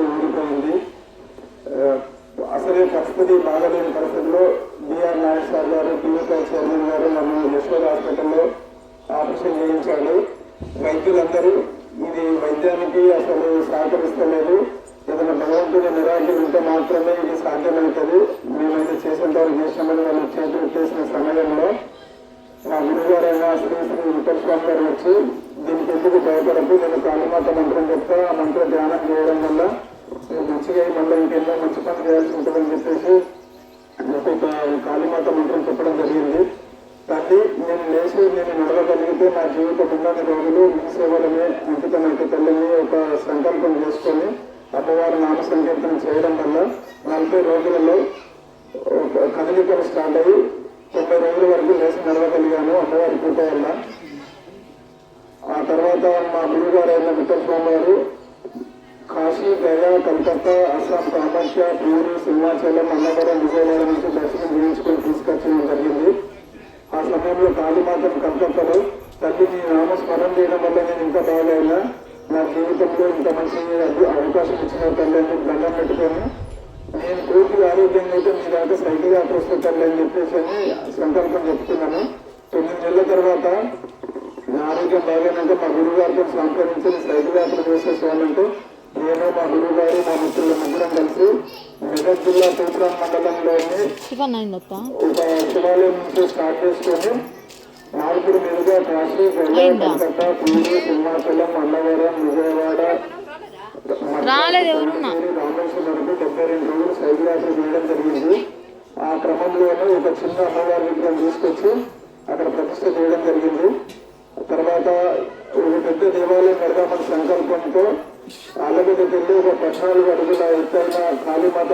ఊడిపోయింది. అసలే పరిస్థితి బాగలేని పరిస్థితుల్లో బిఆర్ నాయుడు సార్ గారు, టీవీపై చైర్మన్ గారు నన్ను యశోద హాస్పిటల్లో ఆపరేషన్ చేయించాడు. వైద్యులందరూ ఇది వైద్యానికి అసలు సహకరిస్తలేదు, ఏదైనా భగవంతుడి నిరాకరణ ఉంటే మాత్రమే ఇది సాధ్యమవుతుంది, మేమైతే చేసేంత వరకు చేసినామని వాళ్ళు చేతులు చేసిన సమయంలో మా గురుగారైన శ్రీ శ్రీ విఠలస్వామి గారు వచ్చి దీనికి ఎందుకు భయపడకు, నేను కాళీమాత మంత్రం చెప్తా, ఆ మంత్రం ధ్యానం చేయడం వల్ల మంచిగా మళ్ళీ ఇంకెన్నో మంచి పని చేయాల్సి ఉంటుందని చెప్పేసి కాళీమాత మంత్రం చెప్పడం జరిగింది. తల్లి, నేను లేచి నేను నడవగలిగితే నా జీవితం ఉన్నది రోజులు మీ సేవలనే అంకితమైతే తల్లిని ఒక సంకల్పం చేసుకొని అమ్మవారి నామ సంకీర్తన చేయడం వల్ల 40 రోజులలో కదలికలు స్టార్ట్ అయ్యి 90 రోజుల వరకు లేచి నడవగలిగాను అమ్మవారి కృప వల్ల. ఆ తర్వాత మా గురుగారు అయిన విఠలస్వామి గారు కాశీ, గయా, కలకత్తా, అస్సాం, కామాఖ్య, పూరి, సింహాచలం, అన్నవరం, విజయవాడ నుంచి దర్శనం చేయించుకొని తీసుకొచ్చడం జరిగింది. ఆ సమయంలో కాళీమాతను కలకత్తాలో తల్లి నీ నామస్మరణ చేయడం వల్ల నేను ఇంకా బాగైనా, నా జీవితంలో ఇంత మంచి అవకాశం ఇచ్చిన తల్లి అని దండం పెట్టుకొని నేను పూర్తిగా ఆరోగ్యంగా అయితే మీ దాకా సైకిల్ యాత్ర వస్తే తల్లి అని చెప్పేసి అని సంకల్పం చెప్తున్నాను. 9 నెలల తర్వాత నా ఆరోగ్యం బాగైనాక మా గురువు గారితో సంప్రదించి సైకిల్ యాత్ర చేసేసానంటే నేను మా గురువు గారు మా మిత్రుల ముగ్గురం కలిసి మెదక్ జిల్లా తూప్రాన్ మండలంలోని ఒక శివాలయం నుంచి స్టార్ట్ చేసుకొని మార్పుడు మీదుగా కాశీ, కలకత్తా, పూరి, సింహాచలం, అన్నవరం, విజయవాడ, రామేశ్వరం వరకు 72 రోజులు సైకిల్ యాత్ర చేయడం జరిగింది. ఆ క్రమంలోనే ఒక చిన్న అమ్మవారి విగ్రహం తీసుకొచ్చి అక్కడ ప్రతిష్ట చేయడం జరిగింది. తర్వాత ఒక పెద్ద దేవాలయం పెడదామని సంకల్పంతో ఆలగడ్డకెళ్ళి ఒక 14 అడుగుల ఎత్తైన కాళీమాత